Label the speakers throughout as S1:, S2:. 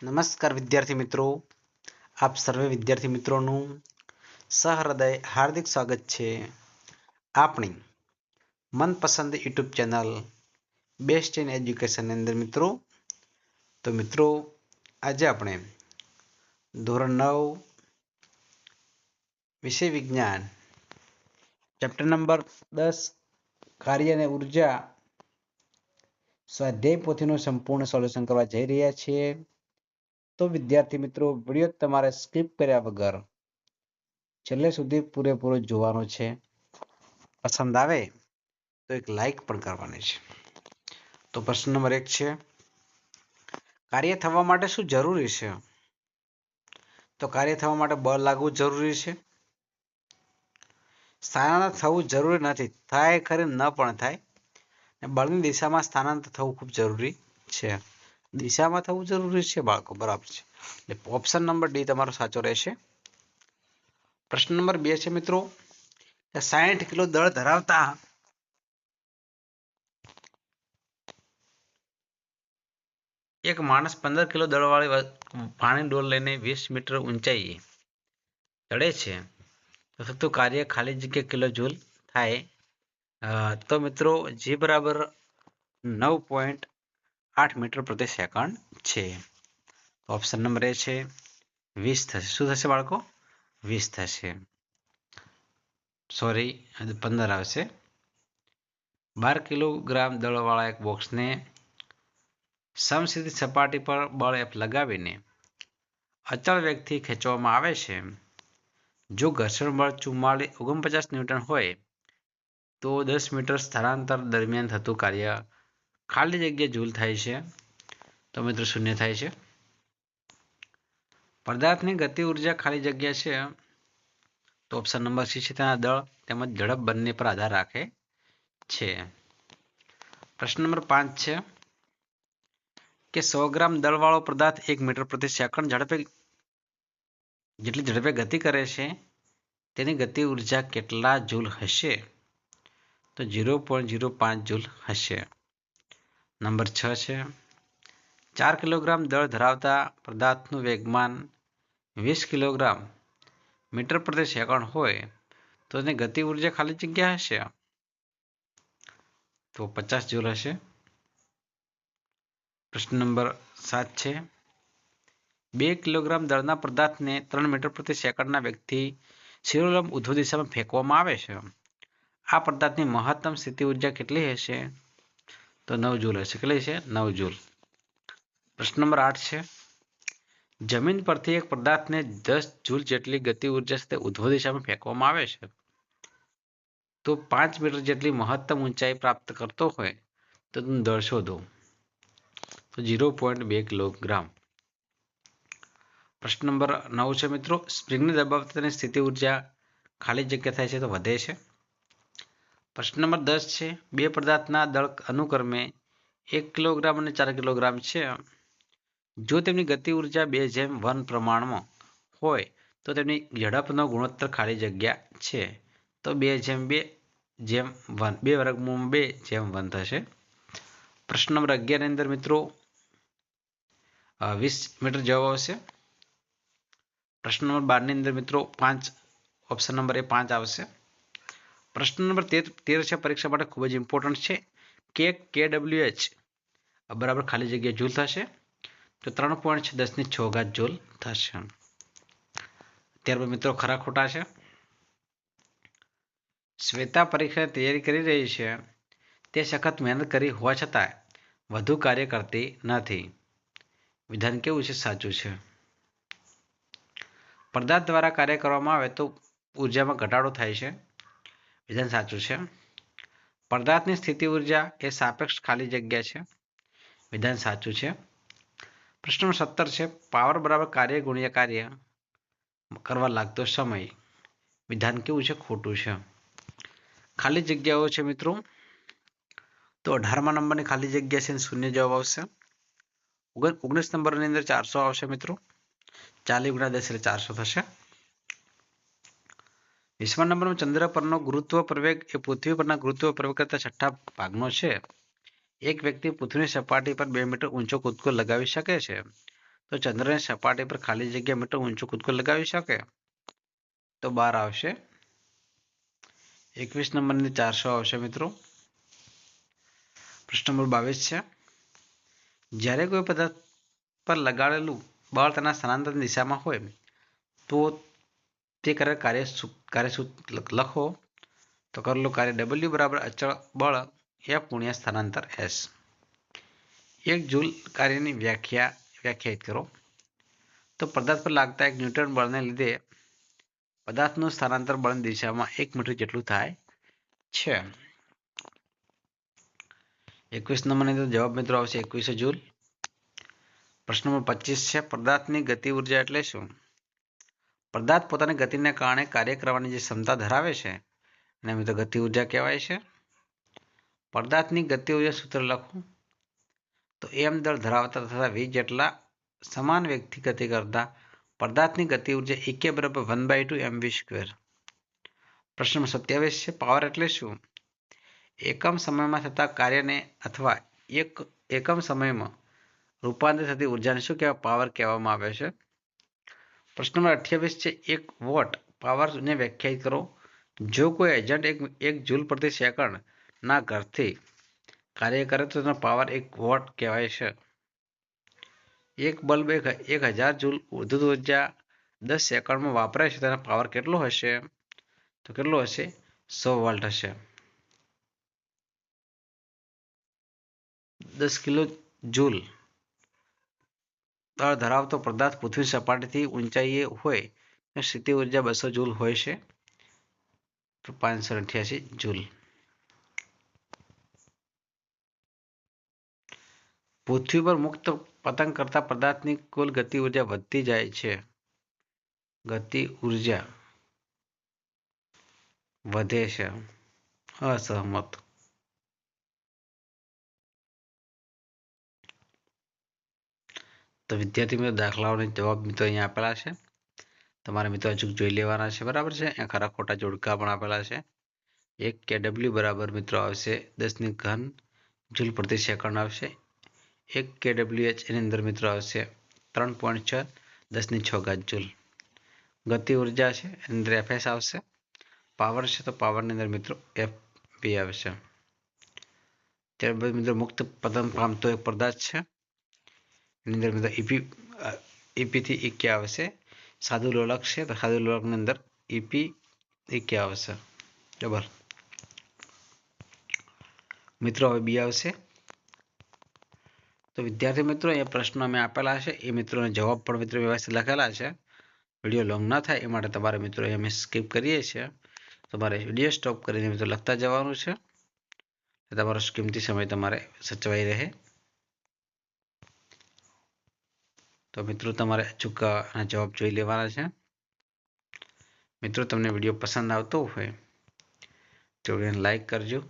S1: નમસ્કાર વિદ્યાર્થી મિત્રો, આપ સર્વે વિદ્યાર્થી મિત્રોનું સહૃદય હાર્દિક સ્વાગત છે આપણી મનપસંદ યુટ્યુબ ચેનલ બેસ્ટ ઇન એજ્યુકેશનની અંદર મિત્રો. તો મિત્રો, આજે આપણે ધોરણ 9 વિષય વિજ્ઞાન ચેપ્ટર નંબર 10 કાર્ય અને ઉર્જા સ્વાધ્યાય પોથીનું સંપૂર્ણ સોલ્યુશન કરવા જઈ રહ્યા છીએ. તો વિદ્યાર્થી મિત્રો, વિડીયો તમારે સ્કીપ કર્યા વગર છેલ્લે સુધી પૂરેપૂરો જોવાનો છે. પસંદ આવે તો એક લાઈક પણ કરવાની છે. તો પ્રશ્ન નંબર 1 છે, કાર્ય થવા માટે શું જરૂરી છે? તો કાર્ય થવા માટે બળ લાગવું જરૂરી છે. સ્થાનાંતર થવું જરૂરી નથી, થાય ખરે ન પણ થાય. બળની દિશામાં સ્થાનાંતર થવું ખૂબ જરૂરી છે. દિશામાં થવું જરૂરી છે બાળકો, બરાબર છે. એટલે ઓપ્શન નંબર ડી તમારો સાચો રહેશે. પ્રશ્ન નંબર 2 છે મિત્રો, 60 કિલો દળ ધરાવતા એક માણસ 15 કિલો દળવાળી પાણી ડોલ લઈને 20 મીટર ઊંચાઈએ ચડે છે તો થતું કાર્ય ખાલી જગ્યા કિલો જૂલ થાય. તો મિત્રો જી બરાબર 9.8 મીટર પ્રતિ સેકન્ડ છે. ઓપ્શન નંબર એ છે 20 થશે. શું થશે બાળકો? 20 થશે. સોરી, 15 આવશે. 12 કિલોગ્રામ દળવાળા એક બોક્સને સમસ્થિતિ સપાટી પર બળ F લગાવીને અચળ વેગથી ખેંચવામાં આવે છે. જો ઘર્ષણ બળ 49 ન્યૂટન હોય તો 10 મીટર સ્થળાંતર દરમિયાન થતું કાર્ય ખાલી જગ્યા જૂલ થાય છે. તો મિત્રો 0 થાય છે. પદાર્થની ગતિ ઉર્જા ખાલી જગ્યા છે તો ઓપ્શન નંબર સી છે, તેના દળ તેમજ ઝડપ બંને પર આધાર રાખે છે. પ્રશ્ન નંબર 5 છે કે 100 ગ્રામ દળવાળો પદાર્થ 1 મીટર પ્રતિ સેકન્ડ જેટલી ઝડપે ગતિ કરે છે તેની ગતિ ઉર્જા કેટલા જૂલ હશે? તો 0.05 જૂલ હશે. નંબર 6 છે, 4 કિલોગ્રામ દળ ધરાવતા પદાર્થનું વેગમાન 20 કિલોગ્રામ મીટર પ્રતિ સેકન્ડ હોય તો તેની ગતિ ઉર્જા ખાલી જગ્યા હશે? તો 50 જૂલ હશે. પ્રશ્ન નંબર 7 છે, 2 કિલોગ્રામ દળના પદાર્થને 3 મીટર પ્રતિ સેકન્ડના વેગથી શિરોલંબ ઉધ્વ દિશામાં ફેંકવામાં આવે છે. આ પદાર્થની મહત્તમ સ્થિતિ ઉર્જા કેટલી હશે? તો 9 જૂલ હશે. કેટલી છે? 9 જૂલ. પ્રશ્ન નંબર 8 છે, જમીન પરથી એક પદાર્થને 10 જૂલ જેટલી ગતિ ઉર્જા સાથે ઉધ્વ દિશામાં ફેંકવામાં આવે છે તો 5 મીટર જેટલી મહત્તમ ઊંચાઈ પ્રાપ્ત કરતો હોય તો તેનું દળ શોધો. તો 0.2 કિલોગ્રામ. પ્રશ્ન નંબર 9 છે મિત્રો, સ્પ્રિંગને દબાવતા તેની સ્થિતિ ઉર્જા ખાલી જગ્યા થાય છે તો વધે છે. પ્રશ્ન નંબર 10 છે, બે પદાર્થના દળ અનુક્રમે 1 કિલોગ્રામ અને 4 કિલોગ્રામ છે. જો તેમની ગતિ ઉર્જા 2:1 પ્રમાણમાં હોય તો તેમની ઝડપનો ગુણોત્તર ખાલી જગ્યા છે તો 2:2:1 2 વર્ગમૂળ 2:1 થશે. પ્રશ્ન નંબર 11 ની અંદર મિત્રો 20 મીટર જવાબ આવશે. પ્રશ્ન નંબર 12 ની અંદર મિત્રો 5, ઓપ્શન નંબર એ 5 આવશે. પ્રશ્ન નંબર 13 છે, પરીક્ષા માટે ખૂબ જ ઇમ્પોર્ટન્ટ છે કે KWH બરાબર ખાલી જગ્યા જૂલ થશે તો 3.10 જૂલ થશે. ત્યારબાદ મિત્રો ખરા ખોટા છે. શ્વેતા પરીક્ષાની તૈયારી કરી રહી છે. તે સખત મહેનત કરી હોવા છતાં વધુ કાર્ય કરતી નથી. વિધાન કેવું છે? સાચું છે. પદાર્થ દ્વારા કાર્ય કરવામાં આવે તો ઉર્જામાં ઘટાડો થાય છે. વિધાન સાચું છે. પદાર્થની સ્થિતિ ઉર્જા એ સાપેક્ષ ખાલી જગ્યા છે. વિધાન સાચું છે. પ્રશ્ન નંબર 17 છે, પાવર બરાબર કાર્ય ગુણ્યા કાર્ય કરવા લાગતો સમય. વિધાન કેવું છે? ખોટું છે. ખાલી જગ્યાઓ છે મિત્રો, તો 18મા નંબરની ખાલી જગ્યા છે 0 જવાબ આવશે. 19 નંબરની અંદર 400 આવશે મિત્રો. 40 × 10 એટલે 400 થશે. 20મા નંબરમાં ચંદ્ર પરનો ગુરુત્વ પ્રવેગ એ પૃથ્વી પરના ગુરુત્વ પ્રવેગ કરતા છઠ્ઠા ભાગનો છે. એક વ્યક્તિ પૃથ્વીની સપાટી પર 2 મીટર ઊંચો કૂદકો લગાવી શકે છે તો ચંદ્રની સપાટી પર ખાલી જગ્યા મીટર ઊંચું કૂદકો લગાવી શકે? તો 12 આવશે. 21 નંબરની 400 આવશે મિત્રો. પ્રશ્ન નંબર 22 છે. જ્યારે કોઈ પદાર્થ પર લગાડેલું બળ તેના સ્થાનાંતરની દિશામાં હોય તો તે કાર્ય લખો. તો કરેલું કાર્ય W બરાબર અચળ બળ F ગુણ્યા સ્થાનાંતર S. 1 જૂલ કાર્યની વ્યાખ્યાયિત કરો. તો પદાર્થ પર લાગતા 1 ન્યૂટન બળને લીધે પદાર્થનું સ્થાનાંતર બળની દિશામાં 1 મીટર જેટલું થાય છે. 21 નંબરનો જવાબ મિત્રો આવશે 21 જૂલ. પ્રશ્ન નંબર 25 છે. પદાર્થની ગતિ ઉર્જા એટલે શું? પદાર્થ પોતાની ગતિને કારણે કાર્ય કરવાની જે ક્ષમતા ધરાવે છે એને મિત્રો ગતિ ઉર્જા કહેવાય છે. પદાર્થની ગતિ ઉર્જા સૂત્ર લખો. તો m દળ ધરાવતા તથા v જેટલા સમાન વેગથી ગતિ કરતા પદાર્થની ગતિ ઉર્જા ek બરાબર 1/2 mv². પ્રશ્ન નંબર 27 છે. પાવર એટલે શું? એકમ સમયમાં થતા કાર્યને અથવા એકમ સમયમાં રૂપાંતરિત થતી ઉર્જાને શું કહેવાય? પાવર કહેવામાં આવે છે. પ્રશ્ન નંબર 28 છે. 1 વોટ પાવરને વ્યાખ્યાયિત કરો. જો કોઈ એજન્ટ 1 જૂલ પ્રતિ સેકન્ડના ઘરથી કાર્ય કરે તો તેનો પાવર 1 વોટ કહેવાય છે. એક બલ્બ 1000 જૂલ વિદ્યુત ઉર્જા 10 સેકન્ડમાં વાપરે છે તેનો પાવર કેટલો હશે? તો કેટલો હશે? 100 વોલ્ટ હશે. 10 કિલો જૂલ દળ ધરાવતો પદાર્થ પૃથ્વી સપાટીથી ઊંચાઈએ હોય તો સ્થિતિ ઉર્જા 200 જૂલ હોય છે. તો 588 જૂલ. પૃથ્વી પર મુક્ત પતંગ કરતા પદાર્થની કુલ ગતિ ઉર્જા વધતી જાય છે. ગતિ ઉર્જા વધે છે. અસહમત. તો વિદ્યાર્થી મિત્રો દાખલાઓના જવાબ મિત્રો અહીંયા આપેલા છે. તમારે મિત્રો અચૂક જોઈ લેવાના છે. બરાબર છે. અહીંયા ખરા ખોટા જોડકા પણ આપેલા છે. 1 kW બરાબર મિત્રો આવશે 10 ઘન જૂલ પ્રતિ સેકન્ડ આવશે. 1 kWh એની અંદર મિત્રો આવશે 3.6 10⁶ જૂલ. ગતિ ઉર્જા છે એની અંદર FS આવશે. પાવર છે તો પાવરની અંદર મિત્રો FP આવશે. ત્યારબાદ મિત્રો મુક્ત પતન પામતો એક પદાર્થ છે એની અંદર મિત્રો EP થી EK આવશે. સાદું લોલક છે તો સાદું લોલકની અંદર EP EK આવશે. બરાબર મિત્રો હવે બી આવશે. તો વિદ્યાર્થી મિત્રો એ પ્રશ્નો અમે આપેલા છે એ મિત્રોને જવાબ પણ મિત્રો વ્યવસ્થિત લખેલા છે. વિડીયો લોંગ ના થાય એ માટે તમારે મિત્રો અમે સ્કીપ કરીએ છીએ. તમારે વિડીયો સ્ટોપ કરીને મિત્રો લખતા જવાનું છે. તમારો કિંમતી સમય તમારે સચવાઈ રહે. તો મિત્રો તમારે અચૂક જવાબ જોઈ લેવાના છે. મિત્રો તમને વિડીયો પસંદ આવતો હોય તો વિડીયોને લાઈક કરજો.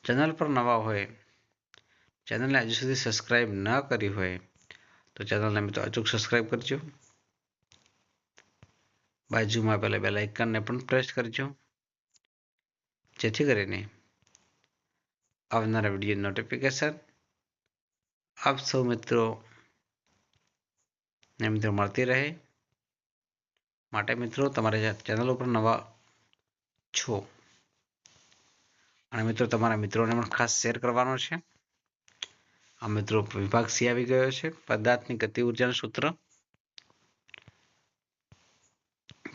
S1: ચેનલ પર નવા હોય, ચેનલને હજુ સુધી સબસ્ક્રાઈબ ન કરી હોય તો ચેનલને મિત્રો અચૂક સબસ્ક્રાઈબ કરજો. બાજુમાં આપેલા બેલ આઇકનને પણ પ્રેસ કરજો જેથી કરીને આવનારા વિડીયો નોટિફિકેશન આપ સૌ મિત્રો મળતી રહે. માટે મિત્રો તમારે ચેનલ ઉપર નવા છો અને મિત્રો તમારા મિત્રોને પણ ખાસ શેર કરવાનો છે. આ મિત્રો વિભાગ સી આવી ગયો છે. પદાર્થની ગતિ ઉર્જાનું સૂત્ર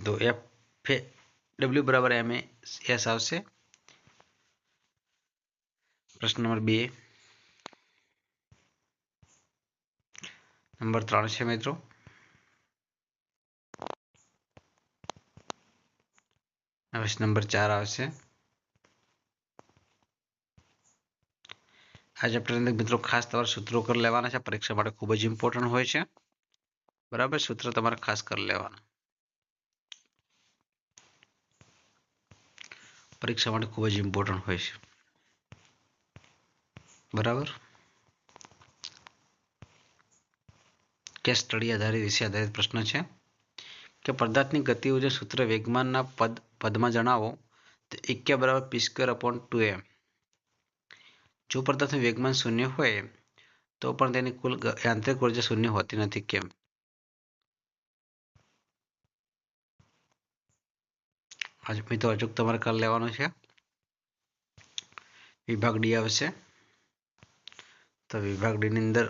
S1: તો FW બરાબર MAS આવશે. પ્રશ્ન નંબર 2 નંબર 3 છે મિત્રો. હવે નંબર 4 આવશે. આ ચેપ્ટરની અંદર મિત્રો ખાસ તમારે સૂત્રો કરી લેવાના છે. પરીક્ષા માટે ખૂબ જ ઇમ્પોર્ટન્ટ હોય છે. બરાબર સૂત્ર તમારે ખાસ કરી લેવાના. પરીક્ષા માટે ખૂબ જ ઇમ્પોર્ટન્ટ હોય છે. બરાબર કેસ સ્ટડી આધારિત વિષય આધારિત પ્રશ્ન છે કે પદાર્થની ગતિ ઉર્જા સૂત્ર વેગમાનના પદમાં જણાવો. તો EK બરાબર P² / 2m. જો પદાર્થનું વેગમાન 0 હોય તો પણ તેની કુલ યાંત્રિક ઉર્જા શૂન્ય હોતી નથી. કેમ? મિત્રો અચૂક તમારે કરી લેવાનું છે. વિભાગ ડી આવશે. તો વિભાગ ડી ની અંદર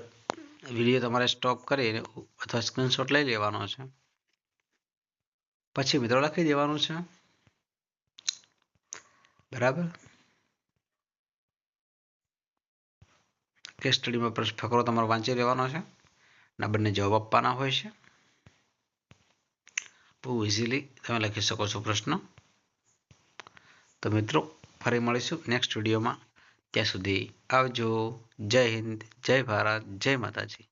S1: વિડીયો તમારે સ્ટોપ કરી અથવા સ્ક્રીનશોટ લઈ લેવાનો છે. પછી મિત્રો લખી દેવાનું છે. બરાબર. કેસ સ્ટડીમાં ફકરો તમારે વાંચી લેવાનો છે અને બંને જવાબ આપવાના હોય છે. બહુ ઇઝીલી તમે લખી શકો છો પ્રશ્ન. તો મિત્રો ફરી મળીશું નેક્સ્ટ વિડીયોમાં. ત્યાં સુધી આવજો. જય હિન્દ, જય ભારત, જય માતાજી.